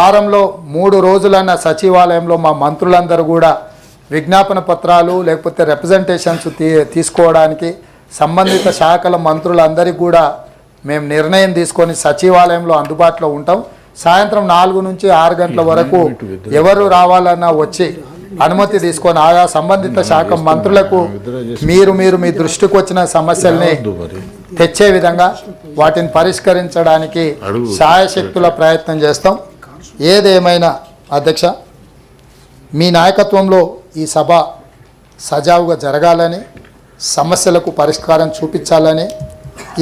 వారంలో 3 రోజులన్న సచివాలయంలో మా మంత్రులందరూ కూడా విజ్ఞాపన పత్రాలు లేకపోతే రిప్రజెంటేషన్స్ తీసుకోవడానికి సంబంధిత శాఖల మంత్రులందరికీ కూడా మేము నిర్ణయం తీసుకొని సచివాలయంలో అందుబాటులో ఉంటాం. సాయంత్రం 4 నుంచి 6 గంటల వరకు ఎవరు రావాలన్నా వచ్చి అనుమతి తీసుకొని ఆయా సంబంధిత శాఖ మంత్రులకు మీరు మీ దృష్టికి వచ్చిన సమస్యల్ని తెచ్చే విధంగా వాటిని పరిష్కరించడానికి శాయశక్తుల ప్రయత్నం చేస్తాం. ఏదేమైనా అధ్యక్ష, మీ నాయకత్వంలో ఈ సభ సజావుగా జరగాలని, సమస్యలకు పరిష్కారం చూపించాలని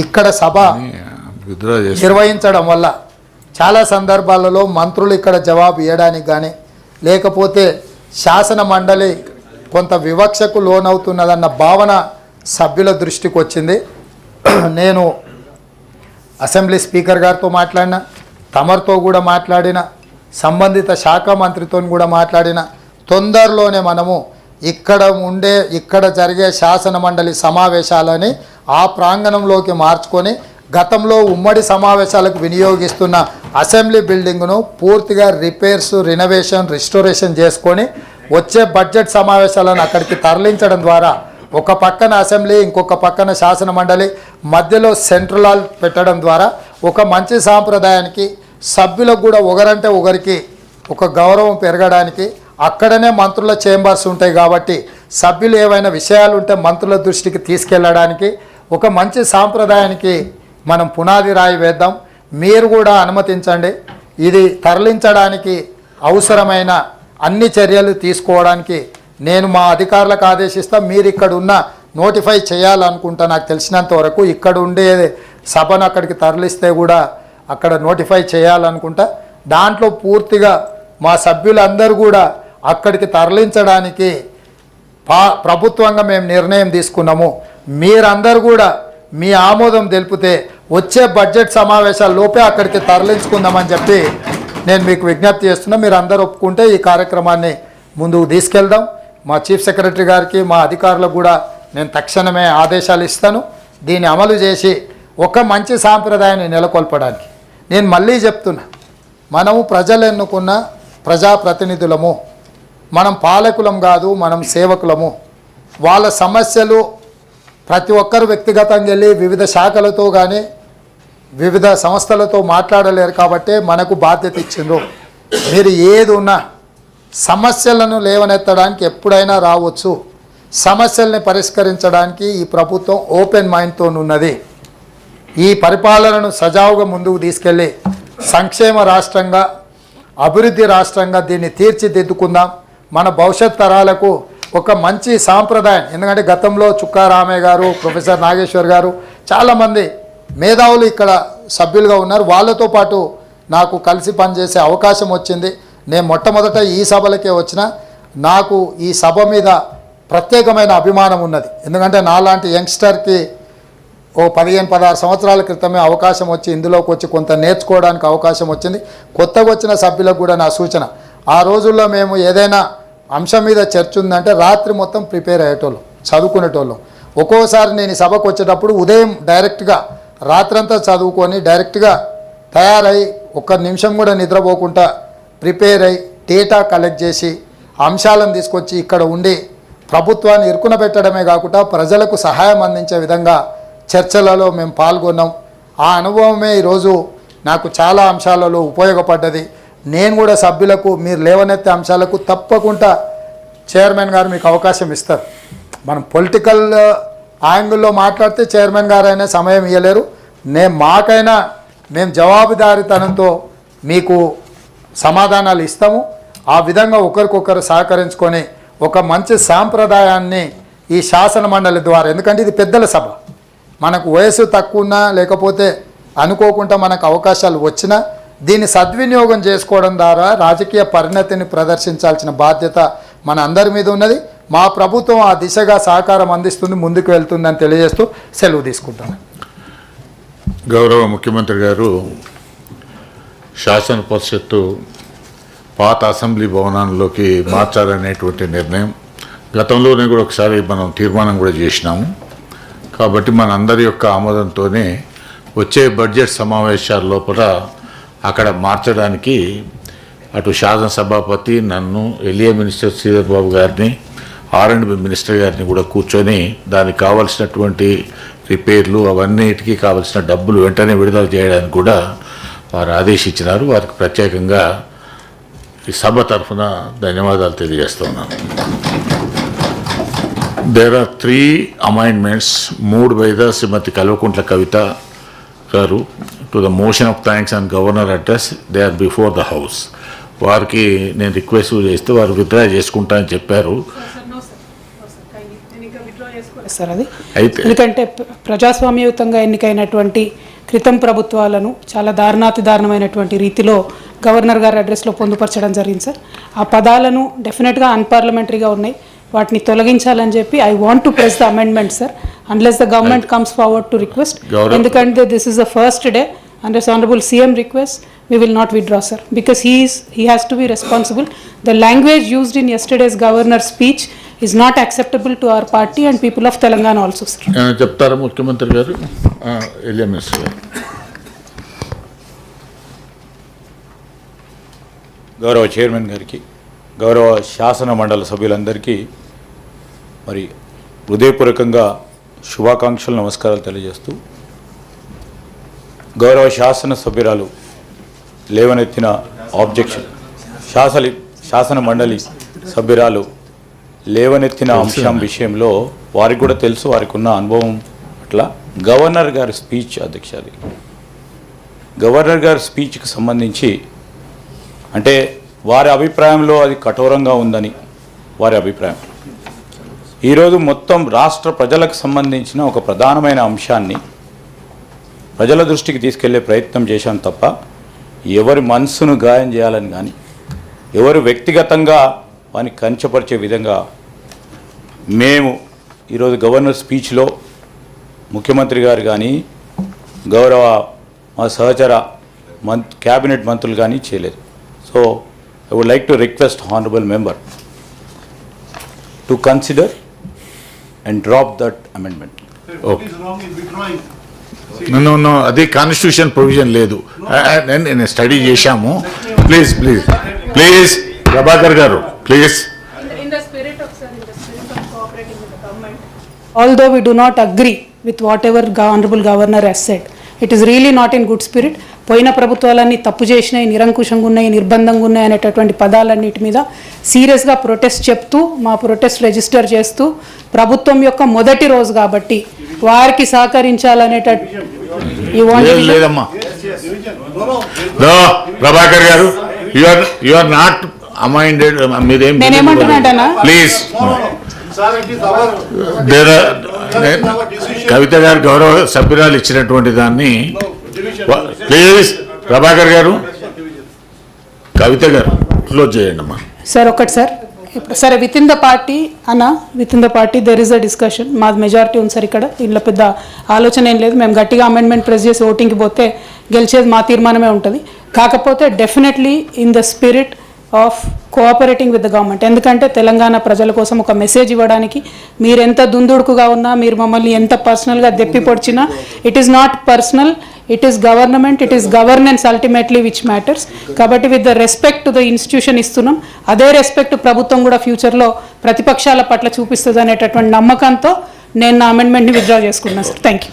ఇక్కడ సభ నిర్వహించడం వల్ల చాలా సందర్భాలలో మంత్రులు ఇక్కడ జవాబు ఇవ్వడానికి కానీ లేకపోతే శాసన మండలి కొంత వివక్షకు లోనవుతున్నదన్న భావన సభ్యుల దృష్టికి వచ్చింది. నేను అసెంబ్లీ స్పీకర్ గారితో మాట్లాడిన, తమరితో కూడా మాట్లాడిన, సంబంధిత శాఖ మంత్రితో కూడా మాట్లాడిన, తొందరలోనే మనము ఇక్కడ జరిగే శాసన మండలి సమావేశాలని ఆ ప్రాంగణంలోకి మార్చుకొని గతంలో ఉమ్మడి సమావేశాలకు వినియోగిస్తున్న అసెంబ్లీ బిల్డింగ్ను పూర్తిగా రిపేర్స్, రినోవేషన్, రిస్టోరేషన్ చేసుకొని వచ్చే బడ్జెట్ సమావేశాలను అక్కడికి తరలించడం ద్వారా ఒక పక్కన అసెంబ్లీ, ఇంకొక పక్కన శాసన మండలి, మధ్యలో సెంట్రల్ హాల్ పెట్టడం ద్వారా ఒక మంచి సాంప్రదాయానికి, సభ్యులకు కూడా ఒకరంటే ఒకరికి ఒక గౌరవం పెరగడానికి, అక్కడనే మంత్రుల చేంబర్స్ ఉంటాయి కాబట్టి సభ్యులు ఏవైనా విషయాలు ఉంటే మంత్రుల దృష్టికి తీసుకెళ్ళడానికి ఒక మంచి సాంప్రదాయానికి మనం పునాది రాయి వేద్దాం. మీరు కూడా అనుమతించండి. ఇది తరలించడానికి అవసరమైన అన్ని చర్యలు తీసుకోవడానికి నేను మా అధికారులకు ఆదేశిస్తా. మీరు ఇక్కడ ఉన్న నోటిఫై చేయాలనుకుంటా. నాకు తెలిసినంత వరకు ఇక్కడ ఉండే సభను అక్కడికి తరలిస్తే కూడా అక్కడ నోటిఫై చేయాలనుకుంటా. దాంట్లో పూర్తిగా మా సభ్యులందరూ కూడా అక్కడికి తరలించడానికి ప్రభుత్వంగా మేము నిర్ణయం తీసుకున్నాము. మీరందరూ కూడా మీ ఆమోదం తెలిపితే వచ్చే బడ్జెట్ సమావేశాల లోపే అక్కడికి తరలించుకుందామని చెప్పి నేను మీకు విజ్ఞప్తి చేస్తున్నా. మీరు అందరూ ఒప్పుకుంటే ఈ కార్యక్రమాన్ని ముందుకు తీసుకెళ్దాం. మా చీఫ్ సెక్రటరీ గారికి, మా అధికారులకు కూడా నేను తక్షణమే ఆదేశాలు ఇస్తాను. దీన్ని అమలు చేసి ఒక మంచి సాంప్రదాయాన్ని నెలకొల్పడానికి నేను మళ్ళీ చెప్తున్నా, మనము ప్రజలు ఎన్నుకున్న ప్రజాప్రతినిధులము, మనం పాలకులం కాదు, మనం సేవకులము. వాళ్ళ సమస్యలు ప్రతి ఒక్కరు వ్యక్తిగతంగా వెళ్ళి వివిధ శాఖలతో కానీ వివిధ సంస్థలతో మాట్లాడలేరు కాబట్టి మనకు బాధ్యత ఇచ్చిండ్రు. మీరు ఏది ఉన్నా సమస్యలను లేవనెత్తడానికి ఎప్పుడైనా రావచ్చు. సమస్యల్ని పరిష్కరించడానికి ఈ ప్రభుత్వం ఓపెన్ మైండ్తో ఉన్నది. ఈ పరిపాలనను సజావుగా ముందుకు తీసుకెళ్ళి సంక్షేమ రాష్ట్రంగా, అభివృద్ధి రాష్ట్రంగా దీన్ని తీర్చిదిద్దుకుందాం. మన భవిష్యత్ తరాలకు ఒక మంచి సాంప్రదాయం. ఎందుకంటే గతంలో చుక్కా రామయ్య గారు, ప్రొఫెసర్ నాగేశ్వర్ గారు, చాలామంది మేధావులు ఇక్కడ సభ్యులుగా ఉన్నారు. వాళ్ళతో పాటు నాకు కలిసి పనిచేసే అవకాశం వచ్చింది. నేను మొట్టమొదట ఈ సభలకే వచ్చిన. నాకు ఈ సభ మీద ప్రత్యేకమైన అభిమానం ఉన్నది. ఎందుకంటే నాలాంటి యంగ్స్టర్కి 15-16 సంవత్సరాల క్రితమే అవకాశం వచ్చి ఇందులోకి వచ్చి కొంత నేర్చుకోవడానికి అవకాశం వచ్చింది. కొత్తగా వచ్చిన సభ్యులకు కూడా నా సూచన, ఆ రోజుల్లో మేము ఏదైనా అంశం మీద చర్చ ఉందంటే రాత్రి మొత్తం ప్రిపేర్ అయ్యేటోళ్ళం, చదువుకునేటోళ్ళం. ఒక్కోసారి నేను ఈ సభకు వచ్చేటప్పుడు ఉదయం డైరెక్ట్గా రాత్రంతా చదువుకొని డైరెక్ట్గా తయారై 1 నిమిషం కూడా నిద్రపోకుండా ప్రిపేర్ అయ్యి డేటా కలెక్ట్ చేసి అంశాలను తీసుకొచ్చి ఇక్కడ ఉండి ప్రభుత్వాన్ని ఇరుకున పెట్టడమే కాకుండా ప్రజలకు సహాయం అందించే విధంగా చర్చలలో మేము పాల్గొన్నాం. ఆ అనుభవమే ఈరోజు నాకు చాలా అంశాలలో ఉపయోగపడ్డది. నేను కూడా సభ్యులకు మీరు లేవనెత్తే అంశాలకు తప్పకుండా చైర్మన్ గారు మీకు అవకాశం ఇస్తారు. మనం పొలిటికల్ యాంగిల్లో మాట్లాడితే చైర్మన్ గారు అయినా సమయం ఇవ్వలేరు. మాకైనా మేము జవాబుదారీతనంతో మీకు సమాధానాలు ఇస్తాము. ఆ విధంగా ఒకరికొకరు సహకరించుకొని ఒక మంచి సాంప్రదాయాన్ని ఈ శాసన మండలి ద్వారా, ఎందుకంటే ఇది పెద్దల సభ, మనకు వయసు తక్కువ ఉన్నా లేకపోతే అనుకోకుండా మనకు అవకాశాలు వచ్చినా దీన్ని సద్వినియోగం చేసుకోవడం ద్వారా రాజకీయ పరిణతిని ప్రదర్శించాల్సిన బాధ్యత మన అందరి మీద ఉన్నది. మా ప్రభుత్వం ఆ దిశగా సహకారం అందిస్తుంది, ముందుకు వెళ్తుందని తెలియజేస్తూ సెలవు తీసుకుంటాను. గౌరవ ముఖ్యమంత్రి గారు శాసన పరిషత్తు పాత అసెంబ్లీ భవనాల్లోకి మార్చాలనేటువంటి నిర్ణయం గతంలోనే కూడా ఒకసారి మనం తీర్మానం కూడా చేసినాము. కాబట్టి మనందరి యొక్క ఆమోదంతోనే వచ్చే బడ్జెట్ సమావేశాల లోపల అక్కడ మార్చడానికి అటు శాసనసభాపతి నన్ను ఎల్ఏ మినిస్టర్ శ్రీధర్ బాబు గారిని R&B మినిస్టర్ గారిని కూడా కూర్చొని దానికి కావాల్సినటువంటి రిపేర్లు అవన్నిటికీ కావాల్సిన డబ్బులు వెంటనే విడుదల చేయడానికి కూడా వారు ఆదేశించినారు. వారికి ప్రత్యేకంగా ఈ సభ తరఫున ధన్యవాదాలు తెలియజేస్తున్నాను. There are 3 amendments moved by the Shrimati Kalvakuntla Kavitha garu to the motion of thanks and governor address. They are before the house. వారికి నేను రిక్వెస్ట్ చేస్తే వారు విత్డ్రా చేసుకుంటా అని చెప్పారు. సార్ అది అయితే ఎందుకంటే ప్రజాస్వామ్యయుతంగా ఎన్నికైనటువంటి క్రితం ప్రభుత్వాలను చాలా దారుణాతిదారుణమైనటువంటి రీతిలో గవర్నర్ గారి అడ్రస్లో పొందుపరచడం జరిగింది సార్. ఆ పదాలను డెఫినెట్గా అన్పార్లమెంటరీగా ఉన్నాయి, వాటిని తొలగించాలని చెప్పి I want to press the amendment sir unless the government comes forward to request. ఎందుకంటే this is the first day under honorable CM request we will not withdraw sir because he has to be responsible. The language used in yesterday's governor's speech is not acceptable to our party and people of Telangana also sir. చెప్తారా ముఖ్యమంత్రి గారు? LA minister గారు. గౌరవ chairman గారికి, గౌరవ శాసన మండలి సభ్యులందరికీ మరి హృదయపూర్వకంగా శుభాకాంక్షలు నమస్కారాలు తెలియజేస్తూ, గౌరవ శాసన సభ్యురాలు లేవనెత్తిన ఆబ్జెక్షన్ శాసన మండలి సభ్యురాలు లేవనెత్తిన అంశం విషయంలో వారికి కూడా తెలుసు, వారికి ఉన్న అనుభవం పట్ల గవర్నర్ గారి స్పీచ్ అధ్యక్ష, అది గవర్నర్ గారి స్పీచ్కి సంబంధించి అంటే వారి అభిప్రాయంలో అది కఠోరంగా ఉందని వారి అభిప్రాయం. ఈరోజు మొత్తం రాష్ట్ర ప్రజలకు సంబంధించిన ఒక ప్రధానమైన అంశాన్ని ప్రజల దృష్టికి తీసుకెళ్లే ప్రయత్నం చేశాం తప్ప ఎవరి మనసును గాయం చేయాలని కానీ ఎవరు వ్యక్తిగతంగా వారిని కంచపరిచే విధంగా మేము ఈరోజు గవర్నర్ స్పీచ్లో ముఖ్యమంత్రి గారు కానీ గౌరవ మా సహచర క్యాబినెట్ మంత్రులు కానీ చేయలేదు. So I would like to request honourable member to consider and drop that amendment. No అది కాన్స్టిట్యూషన్ ప్రొవిజన్ లేదు. నేను స్టడీ చేశాము. Please please please Prabhakar garu please. Although we do not agree with whatever honorable governor has said, it is really not in good spirit. పోయిన ప్రభుత్వాలన్నీ తప్పు చేసినాయి, నిరంకుశంగా ఉన్నాయి, నిర్బంధంగా ఉన్నాయి అనేటటువంటి పదాలన్నిటి మీద సీరియస్గా ప్రొటెస్ట్ చెప్తూ మా ప్రొటెస్ట్ రిజిస్టర్ చేస్తూ ప్రభుత్వం యొక్క మొదటి రోజు కాబట్టి వారికి సహకరించాలనేటట్టు లేదమ్మా. ప్రభాకర్ గారు యు ఆర్ నాట్ అమైండెడ్. మీరేం నేనేమంటున్నానా ప్లీజ్. కవిత గారు గౌరవ సభ్యురాలు ఇచ్చినటువంటి దాన్ని ప్లీజ్ ప్రభాకర్ గారు కవిత గారు క్లోజ్ చేయండి అమ్మా. సార్ ఒకటి సార్ సరే with in the party there is a discussion. మాది మెజారిటీ ఉంది సార్, ఇక్కడ ఇంట్లో పెద్ద ఆలోచన ఏం లేదు. మేము గట్టిగా అమెండ్మెంట్ ప్రెస్ చేసి ఓటింగ్కి పోతే గెలిచేది మా తీర్మానమే ఉంటుంది. కాకపోతే definitely in the spirit of cooperating with the government. ఎందుకంటే తెలంగాణ ప్రజల కోసం ఒక మెసేజ్ ఇవ్వడానికి మీరు ఎంత దుందుడుకుగా ఉన్నా, మీరు మమ్మల్ని ఎంత పర్సనల్గా దెప్పి పొడిచినా, it is not personal, it is government, it is governance ultimately which matters. కాబట్టి with the respect to the institution ఇస్తున్నాం, అదే రెస్పెక్ట్ ప్రభుత్వం కూడా ఫ్యూచర్లో ప్రతిపక్షాల పట్ల చూపిస్తుంది అనేటటువంటి నమ్మకంతో నేను నా అమెండ్మెంట్ని విత్డ్రా చేసుకున్నాను సార్. Thank you.